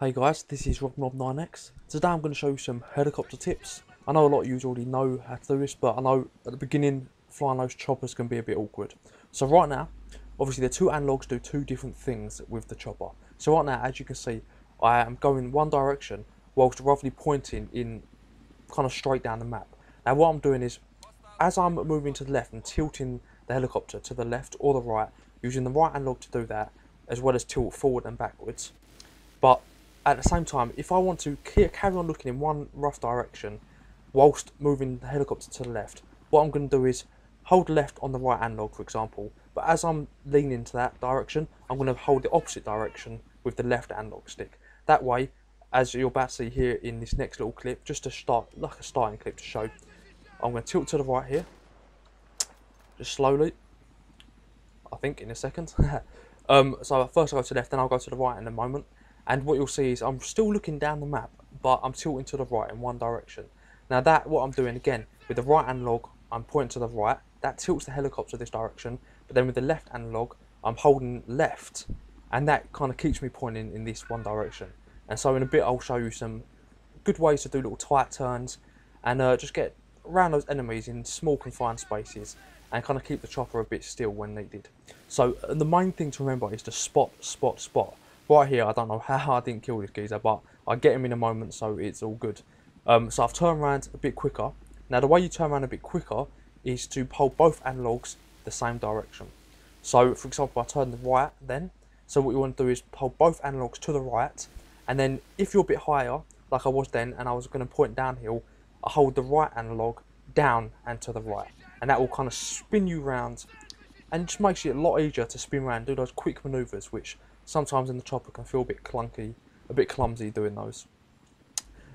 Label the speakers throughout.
Speaker 1: Hey guys, this is RockNob9X. Today I'm going to show you some helicopter tips. I know a lot of you already know how to do this, but I know at the beginning flying those choppers can be a bit awkward. So right now, obviously the two analogs do two different things with the chopper. So right now, as you can see, I am going one direction whilst roughly pointing in kind of straight down the map. Now what I'm doing is, as I'm moving to the left and tilting the helicopter to the left or the right, using the right analog to do that, as well as tilt forward and backwards. But at the same time, if I want to carry on looking in one rough direction whilst moving the helicopter to the left, what I'm going to do is hold left on the right analog, for example. But as I'm leaning to that direction, I'm going to hold the opposite direction with the left analog stick. That way, as you're about to see here in this next little clip, just to start, like a starting clip to show, I'm going to tilt to the right here, just slowly, I think in a second. So first I'll go to the left, then I'll go to the right in a moment. And what you'll see is I'm still looking down the map, but I'm tilting to the right in one direction. Now what I'm doing again, with the right analog, I'm pointing to the right. That tilts the helicopter this direction. But then with the left analog, I'm holding left. And that kind of keeps me pointing in this one direction. And so in a bit, I'll show you some good ways to do little tight turns and just get around those enemies in small confined spaces and kind of keep the chopper a bit still when needed. So the main thing to remember is to spot, spot, spot. Right here, I don't know how I didn't kill this geezer, but I get him in a moment, so it's all good. So I've turned around a bit quicker. Now the way you turn around a bit quicker is to hold both analogs the same direction. So for example, I turn the right then. So what you want to do is hold both analogs to the right, and then if you're a bit higher, like I was then, and I was going to point downhill, I hold the right analog down and to the right, and that will kind of spin you round, and just makes it a lot easier to spin around and do those quick manoeuvres, which sometimes in the chopper can feel a bit clunky, a bit clumsy doing those.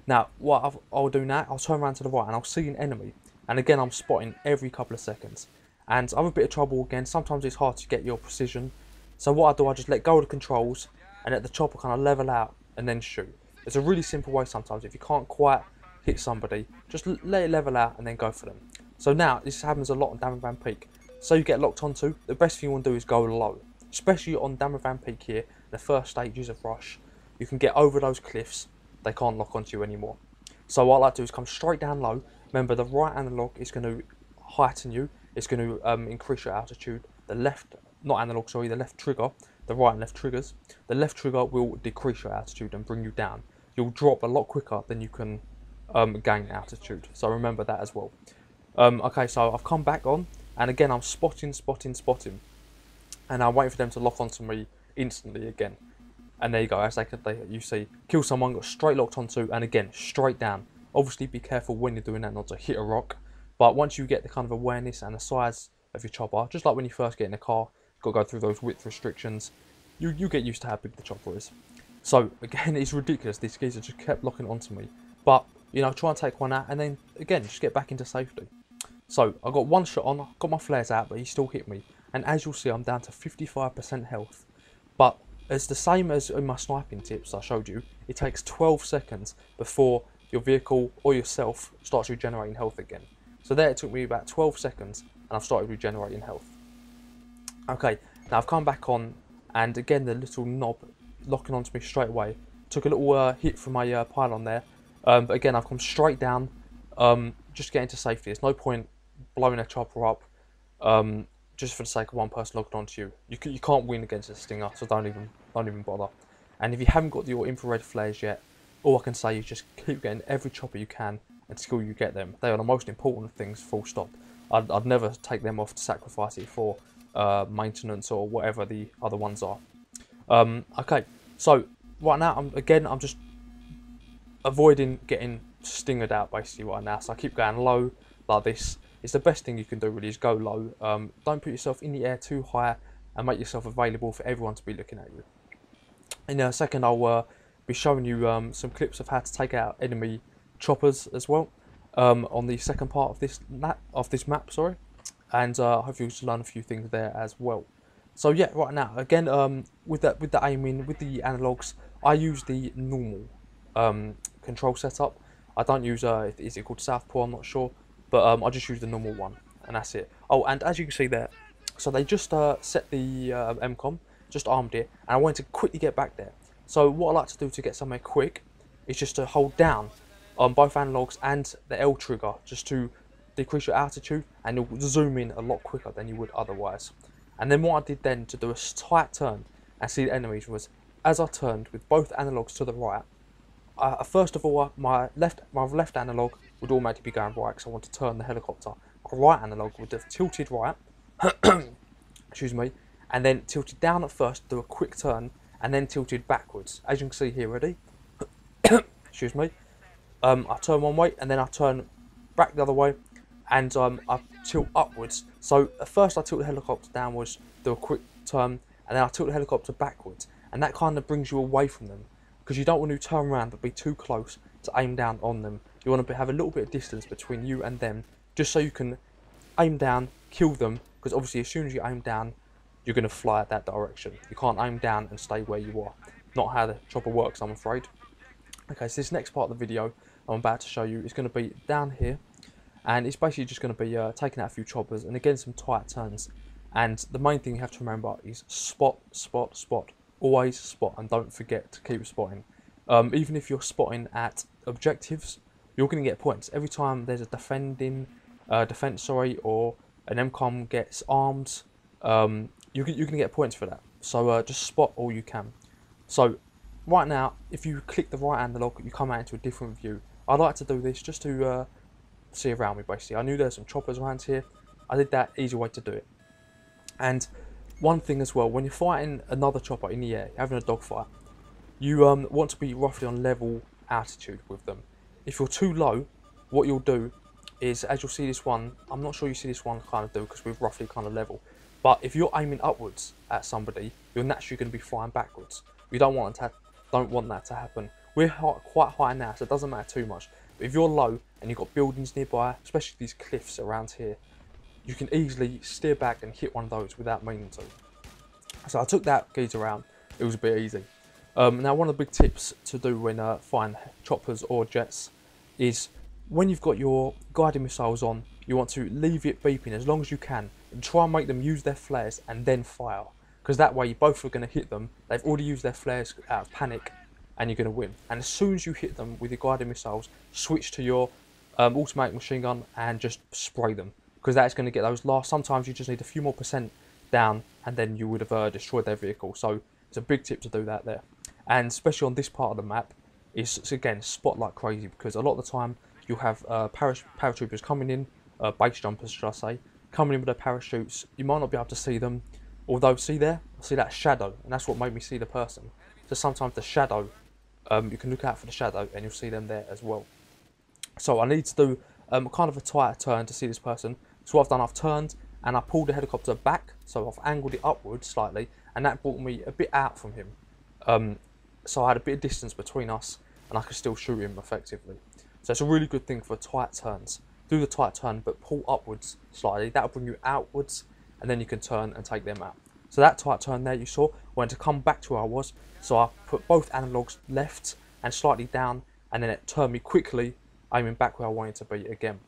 Speaker 1: Now, what I'll do now, I'll turn around to the right and I'll see an enemy. And again, I'm spotting every couple of seconds. And I have a bit of trouble again, sometimes it's hard to get your precision. So what I do, I just let go of the controls and let the chopper kind of level out and then shoot. It's a really simple way sometimes. If you can't quite hit somebody, just let it level out and then go for them. So now, this happens a lot on Dammer Van Peak. So you get locked onto, the best thing you want to do is go low. Especially on Dammer Van Peak here, the first stages of Rush, you can get over those cliffs, they can't lock onto you anymore. So what I like to do is come straight down low. Remember, the right analog is going to heighten you, it's going to increase your altitude. The left, not analog, sorry, the left trigger, the right and left triggers, the left trigger will decrease your altitude and bring you down. You'll drop a lot quicker than you can gain altitude, so remember that as well. Okay, so I've come back on, and again I'm spotting, and I'm waiting for them to lock onto me instantly again. And there you go, as you see, kill someone, got straight locked onto, and again, straight down. Obviously be careful when you're doing that not to hit a rock, but once you get the kind of awareness and the size of your chopper, just like when you first get in a car, you've got to go through those width restrictions, you get used to how big the chopper is. So again, it's ridiculous, these geezers just kept locking onto me. But, you know, try and take one out, and then again, just get back into safety. So I got one shot on, got my flares out, but he still hit me. And as you'll see, I'm down to 55% health. But it's the same as in my sniping tips I showed you. It takes 12 seconds before your vehicle or yourself starts regenerating health again. So there it took me about 12 seconds and I've started regenerating health. Okay, now I've come back on, and again the little knob locking onto me straight away. Took a little hit from my pylon there. But again, I've come straight down, just get into safety. There's no point blowing a chopper up just for the sake of one person locked onto you. You can't win against a Stinger, so don't even bother. And if you haven't got your infrared flares yet, all I can say is just keep getting every chopper you can until you get them. They are the most important things, full stop. I'd never take them off to sacrifice it for maintenance or whatever the other ones are. Okay, so right now I'm just avoiding getting stingered out basically right now. So I keep going low like this. It's the best thing you can do really, is go low. Don't put yourself in the air too high and make yourself available for everyone to be looking at you. In a second I'll be showing you some clips of how to take out enemy choppers as well on the second part of this map, sorry. And hopefully you'll learn a few things there as well. So yeah, right now again with the aiming, with the analogs, I use the normal control setup. I don't use is it called Southpaw? I'm not sure. But I just use the normal one, and that's it. Oh, and as you can see there, so they just set the MCOM, just armed it, and I wanted to quickly get back there. So what I like to do to get somewhere quick is just to hold down on both analogs and the L trigger just to decrease your altitude, and you'll zoom in a lot quicker than you would otherwise. And then what I did then to do a tight turn and see the enemies was, as I turned with both analogs to the right, first of all my left analog would automatically be going right because I want to turn the helicopter. My right analog would have tilted right, excuse me, and then tilted down at first, do a quick turn, and then tilted backwards. As you can see here, ready? Excuse me. I turn one way, and then I turn back the other way, and I tilt upwards. So at first I tilt the helicopter downwards, do a quick turn, and then I tilt the helicopter backwards, and that kind of brings you away from them, because you don't want to turn around but be too close to aim down on them. You want to have a little bit of distance between you and them, just so you can aim down, kill them, because obviously as soon as you aim down, you're going to fly that direction. You can't aim down and stay where you are. Not how the chopper works, I'm afraid. Okay, so this next part of the video I'm about to show you is going to be down here, and it's basically just going to be taking out a few choppers and again some tight turns. And the main thing you have to remember is spot, spot, spot. Always spot, and don't forget to keep spotting. Even if you're spotting at objectives, you're going to get points. Every time there's a defense, or an MCOM gets armed, you can get points for that. So just spot all you can. So right now, if you click the right analog, you come out into a different view. I like to do this just to see around me, basically. I knew there's some choppers around here. I did that, easy way to do it. And one thing as well, when you're fighting another chopper in the air, having a dogfight, you want to be roughly on level altitude with them. If you're too low, what you'll do is, as you'll see this one, I'm not sure you see this one kind of do because we're roughly kind of level, but if you're aiming upwards at somebody, you're naturally going to be flying backwards. You don't want that to happen. We're quite high now, so it doesn't matter too much. But if you're low and you've got buildings nearby, especially these cliffs around here, you can easily steer back and hit one of those without meaning to. So I took that geezer around. It was a bit easy. Now, one of the big tips to do when fighting choppers or jets is when you've got your guided missiles on, you want to leave it beeping as long as you can and try and make them use their flares and then fire. Because that way you both are going to hit them. They've already used their flares out of panic and you're going to win. And as soon as you hit them with your guided missiles, switch to your automatic machine gun and just spray them. Because that's going to get those last. Sometimes you just need a few more percent down and then you would have destroyed their vehicle. So it's a big tip to do that there. And especially on this part of the map, is again spot like crazy, because a lot of the time you'll have paratroopers coming in, base jumpers should I say, coming in with their parachutes. You might not be able to see them, although see there, I see that shadow, and that's what made me see the person. So sometimes the shadow, you can look out for the shadow and you'll see them there as well. So I need to do kind of a tighter turn to see this person. So what I've done, I've turned and I pulled the helicopter back, so I've angled it upwards slightly, and that brought me a bit out from him. So I had a bit of distance between us and I could still shoot him effectively. So it's a really good thing for tight turns. Do the tight turn but pull upwards slightly, that'll bring you outwards, and then you can turn and take them out. So that tight turn there you saw, I wanted to come back to where I was, so I put both analogs left and slightly down, and then it turned me quickly, aiming back where I wanted to be again.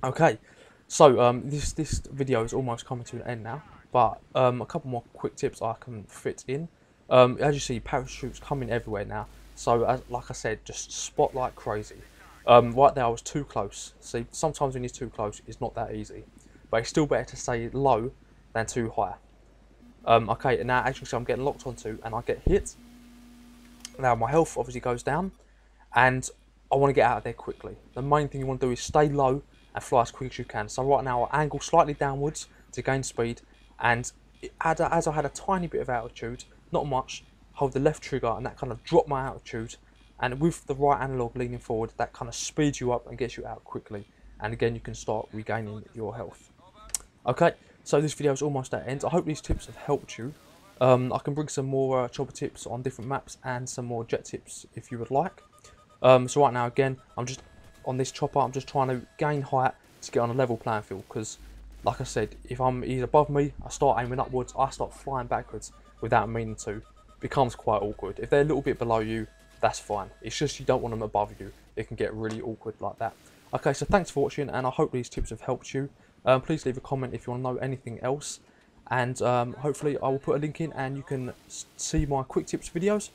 Speaker 1: Okay, so this video is almost coming to an end now, but a couple more quick tips I can fit in. As you see, parachutes coming everywhere now, so like I said, just spot like crazy. Right there I was too close. See, sometimes when you're too close it's not that easy, but it's still better to stay low than too high. Okay, and now as you can see I'm getting locked onto and I get hit. Now my health obviously goes down and I want to get out of there quickly. The main thing you want to do is stay low and fly as quick as you can. So right now I angle slightly downwards to gain speed, and as I had a tiny bit of altitude, not much, hold the left trigger and that kind of dropped my altitude, and with the right analog leaning forward, that kind of speeds you up and gets you out quickly, and again you can start regaining your health. Okay, so this video is almost at end. I hope these tips have helped you. I can bring some more chopper tips on different maps and some more jet tips if you would like. So right now again, I'm just on this chopper, I'm just trying to gain height to get on a level playing field, because like I said, if he's above me, I start aiming upwards, I start flying backwards without meaning to. It becomes quite awkward. If they're a little bit below you, that's fine. It's just you don't want them above you. It can get really awkward like that. Okay, so thanks for watching, and I hope these tips have helped you. Please leave a comment if you want to know anything else, and hopefully I will put a link in and you can see my quick tips videos.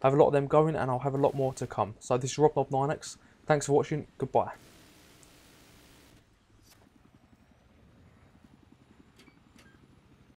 Speaker 1: I have a lot of them going and I'll have a lot more to come. So this is Rob Knob 9X. Thanks for watching. Goodbye.